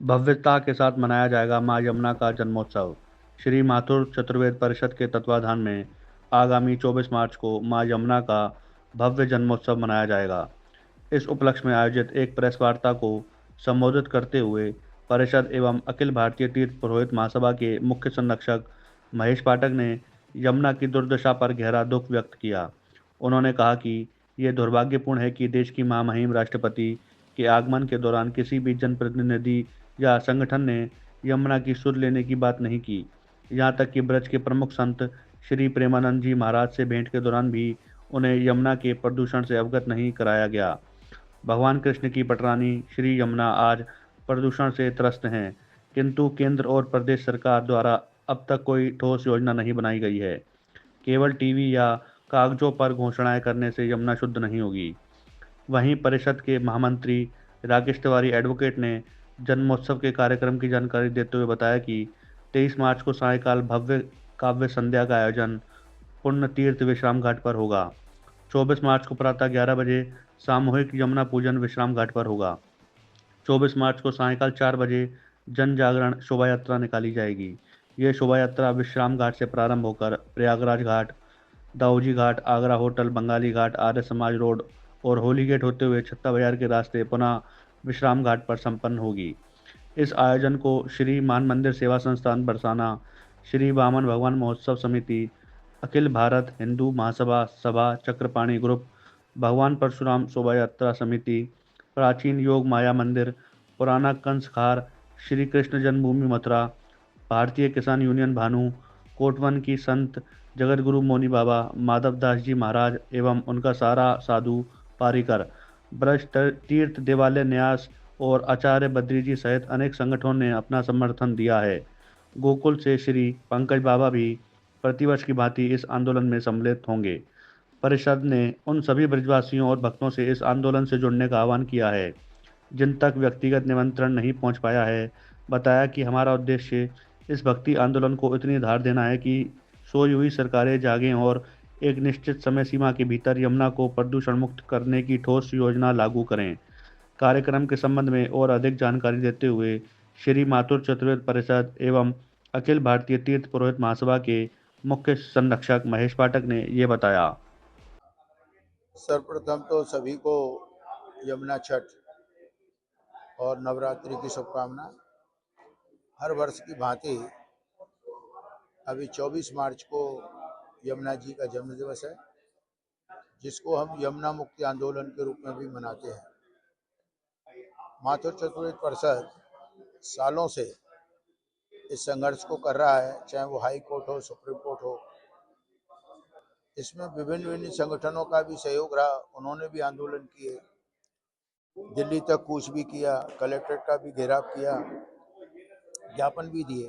भव्यता के साथ मनाया जाएगा मां यमुना का जन्मोत्सव। श्री माथुर चतुर्वेद परिषद के तत्वाधान में आगामी 24 मार्च को मां यमुना का भव्य जन्मोत्सव मनाया जाएगा। इस उपलक्ष्य में आयोजित एक प्रेस वार्ता को संबोधित करते हुए परिषद एवं अखिल भारतीय तीर्थ पुरोहित महासभा के मुख्य संरक्षक महेश पाठक ने यमुना की दुर्दशा पर गहरा दुख व्यक्त किया। उन्होंने कहा कि ये दुर्भाग्यपूर्ण है कि देश की महामहिम राष्ट्रपति के आगमन के दौरान किसी भी जनप्रतिनिधि या संगठन ने यमुना की सुध लेने की बात नहीं की। यहाँ तक कि ब्रज के प्रमुख संत श्री प्रेमानंद जी महाराज से भेंट के दौरान भी उन्हें यमुना के प्रदूषण से अवगत नहीं कराया गया। भगवान कृष्ण की पटरानी श्री यमुना आज प्रदूषण से त्रस्त हैं, किंतु केंद्र और प्रदेश सरकार द्वारा अब तक कोई ठोस योजना नहीं बनाई गई है। केवल टीवी या कागजों पर घोषणाएं करने से यमुना शुद्ध नहीं होगी। वहीं परिषद के महामंत्री राकेश तिवारी एडवोकेट ने जन्मोत्सव के कार्यक्रम की जानकारी देते हुए बताया कि 23 मार्च को सायंकाल भव्य काव्य संध्या का आयोजन पुण्य तीर्थ विश्राम घाट पर होगा। 24 मार्च को प्रातः 11 बजे सामूहिक यमुना पूजन विश्राम घाट पर होगा। 24 मार्च को सायंकाल 4 बजे जन जागरण शोभा यात्रा निकाली जाएगी। ये शोभा यात्रा विश्राम घाट से प्रारंभ होकर प्रयागराज घाट, दाऊजी घाट, आगरा होटल, बंगाली घाट, आर्य समाज रोड और होली गेट होते हुए छत्ता बाजार के रास्ते पुनः विश्राम घाट पर संपन्न होगी। इस आयोजन को श्री मान मंदिर सेवा संस्थान बरसाना, श्री वामन भगवान महोत्सव समिति, अखिल भारत हिंदू महासभा सभा चक्रपाणी ग्रुप, भगवान परशुराम शोभा यात्रा समिति, प्राचीन योग माया मंदिर, पुराना कंस खार, श्री कृष्ण जन्मभूमि मथुरा, भारतीय किसान यूनियन भानु, कोटवन की संत जगतगुरु मौनी बाबा, माधवदास जी महाराज एवं उनका सारा साधु पारिकर, ब्रज तीर्थ देवालय न्यास और आचार्य बद्री जी सहित अनेक संगठनों ने अपना समर्थन दिया है। गोकुल से श्री पंकज बाबा भी प्रतिवर्ष की भांति इस आंदोलन में सम्मिलित होंगे। परिषद ने उन सभी ब्रजवासियों और भक्तों से इस आंदोलन से जुड़ने का आह्वान किया है जिन तक व्यक्तिगत निमंत्रण नहीं पहुंच पाया है। बताया कि हमारा उद्देश्य इस भक्ति आंदोलन को इतनी धार देना है कि सोई हुई सरकारें जागें और एक निश्चित समय सीमा के भीतर यमुना को प्रदूषण मुक्त करने की ठोस योजना लागू करें। कार्यक्रम के संबंध में और अधिक जानकारी देते हुए श्री माथुर चतुर्वेद परिषद एवं अखिल भारतीय तीर्थ पुरोहित महासभा के मुख्य संरक्षक महेश पाठक ने ये बताया। सर्वप्रथम तो सभी को यमुना छठ और नवरात्रि की शुभकामना। हर वर्ष की भांति अभी 24 मार्च को यमुना जी का जन्म दिवस है, जिसको हम यमुना मुक्ति आंदोलन के रूप में भी मनाते हैं। माथुर चतुर्वेद परिषद सालों से इस संघर्ष को कर रहा है, चाहे वो हाई कोर्ट हो, सुप्रीम कोर्ट हो। इसमें विभिन्न विभिन्न संगठनों का भी सहयोग रहा। उन्होंने भी आंदोलन किए, दिल्ली तक कूच भी किया, कलेक्ट्रेट का भी घेराव किया, ज्ञापन भी दिए।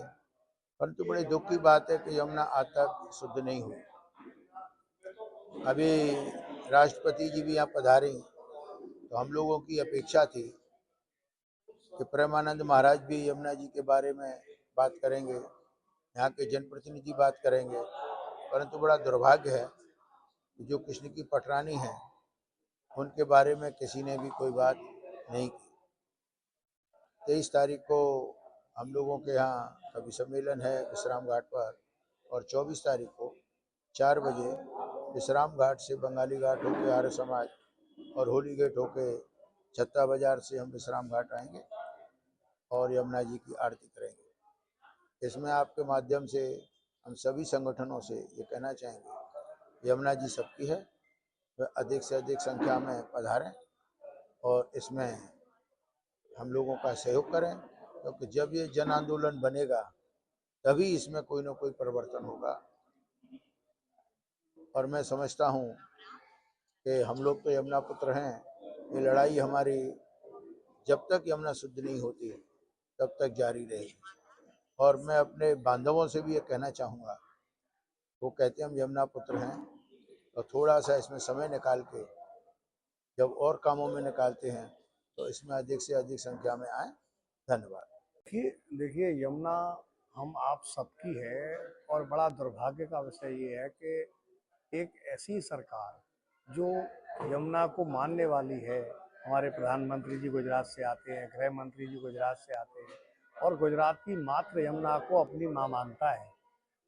परंतु बड़े दुख की बात है कि यमुना आज तक शुद्ध नहीं हुई। अभी राष्ट्रपति जी भी यहाँ पधारे, तो हम लोगों की अपेक्षा थी कि प्रेमानंद महाराज भी यमुना जी के बारे में बात करेंगे, यहाँ के जनप्रतिनिधि बात करेंगे। परंतु बड़ा दुर्भाग्य है कि जो कृष्ण की पटरानी है, उनके बारे में किसी ने भी कोई बात नहीं की। 23 तारीख को हम लोगों के यहाँ कवि सम्मेलन है विश्राम घाट पर, और 24 तारीख को 4 बजे विश्राम घाट से बंगाली घाट होके आर्य समाज और होली गेट होके छत्ता बाजार से हम विश्राम घाट आएंगे और यमुना जी की आरती करेंगे। इसमें आपके माध्यम से हम सभी संगठनों से ये कहना चाहेंगे, यमुना जी सबकी है, वह अधिक से अधिक संख्या में पधारें और इसमें हम लोगों का सहयोग करें, क्योंकि जब ये जन आंदोलन बनेगा तभी इसमें कोई ना कोई परिवर्तन होगा। और मैं समझता हूँ कि हम लोग तो यमुना पुत्र हैं। ये लड़ाई हमारी जब तक यमुना शुद्ध नहीं होती तब तक जारी रहेगी। और मैं अपने बांधवों से भी ये कहना चाहूँगा, वो कहते हैं हम यमुना पुत्र हैं, तो थोड़ा सा इसमें समय निकाल के जब और कामों में निकालते हैं तो इसमें अधिक से अधिक संख्या में आए। धन्यवाद। देखिए यमुना हम आप सबकी है, और बड़ा दुर्भाग्य का विषय ये है कि एक ऐसी सरकार जो यमुना को मानने वाली है, हमारे प्रधानमंत्री जी गुजरात से आते हैं, गृह मंत्री जी गुजरात से आते हैं और गुजरात की मात्र यमुना को अपनी माँ मानता है।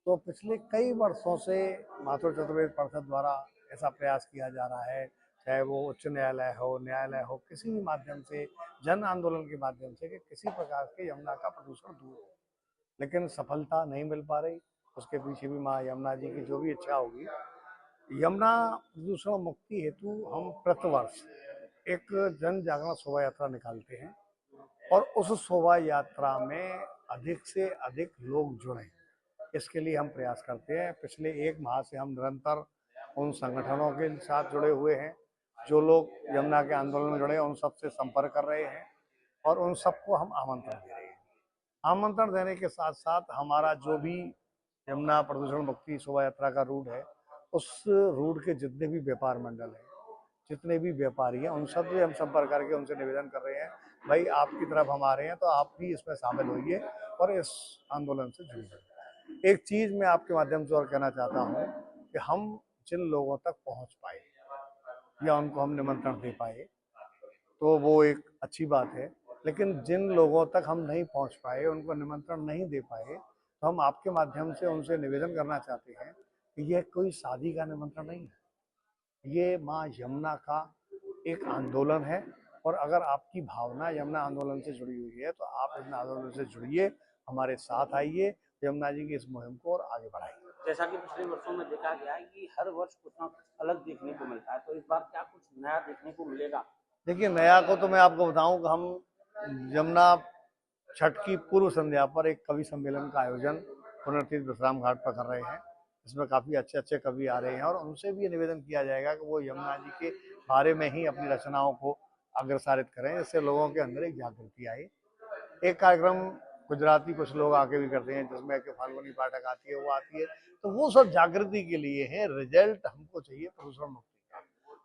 तो पिछले कई वर्षों से माथुर चतुर्वेद परिषद द्वारा ऐसा प्रयास किया जा रहा है, चाहे वो उच्च न्यायालय हो, किसी भी माध्यम से, जन आंदोलन के माध्यम से, कि किसी प्रकार के यमुना का प्रदूषण दूर हो, लेकिन सफलता नहीं मिल पा रही। उसके पीछे भी माँ यमुना जी की जो भी इच्छा होगी। यमुना प्रदूषण मुक्ति हेतु हम प्रतिवर्ष एक जन जागरण शोभा यात्रा निकालते हैं और उस शोभा यात्रा में अधिक से अधिक लोग जुड़ें, इसके लिए हम प्रयास करते हैं। पिछले 1 माह से हम निरंतर उन संगठनों के साथ जुड़े हुए हैं, जो लोग यमुना के आंदोलन में जुड़े हैं, उन सब से संपर्क कर रहे हैं और उन सबको हम आमंत्रण दे रहे हैं। आमंत्रण देने के साथ साथ हमारा जो भी यमुना प्रदूषण मुक्ति शोभा यात्रा का रूट है, उस रूट के जितने भी व्यापार मंडल हैं, जितने भी व्यापारी हैं, उन सब से हम संपर्क करके उनसे निवेदन कर रहे हैं, भाई आपकी तरफ हम आ रहे हैं तो आप भी इसमें शामिल होइए और इस आंदोलन से जुड़िए। एक चीज़ मैं आपके माध्यम से और कहना चाहता हूँ कि हम जिन लोगों तक पहुँच पाए या उनको हम निमंत्रण दे पाए तो वो एक अच्छी बात है, लेकिन जिन लोगों तक हम नहीं पहुंच पाए, उनको निमंत्रण नहीं दे पाए, तो हम आपके माध्यम से उनसे निवेदन करना चाहते हैं कि यह कोई शादी का निमंत्रण नहीं है, ये माँ यमुना का एक आंदोलन है। और अगर आपकी भावना यमुना आंदोलन से जुड़ी हुई है तो आप इस आंदोलन से जुड़िए, हमारे साथ आइए, यमुना जी की इस मुहिम को और आगे बढ़ाइए। जैसा कि पिछले वर्षों में देखा गया है कि हर वर्ष कुछ ना कुछ अलग देखने को मिलता है, तो इस बार क्या कुछ नया देखने को मिलेगा? देखिए, नया को तो मैं आपको बताऊं कि हम यमुना छठ की पूर्व संध्या पर एक कवि सम्मेलन का आयोजन पुनर्तीर्थ विश्राम घाट पर कर रहे हैं। इसमें काफ़ी अच्छे अच्छे कवि आ रहे हैं और उनसे भी ये निवेदन किया जाएगा कि वो यमुना जी के बारे में ही अपनी रचनाओं को अग्रसारित करें, जिससे लोगों के अंदर एक जागृति आए। एक कार्यक्रम गुजराती कुछ लोग आके भी करते हैं, जिसमें कि फाल्गुनी पाठक आती है, वो आती है, तो वो सब जागृति के लिए है। रिजल्ट हमको चाहिए प्रदूषण मुक्ति का,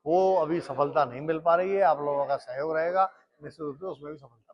वो अभी सफलता नहीं मिल पा रही है। आप लोगों का सहयोग रहेगा, निश्चित रूप से उसमें भी सफलता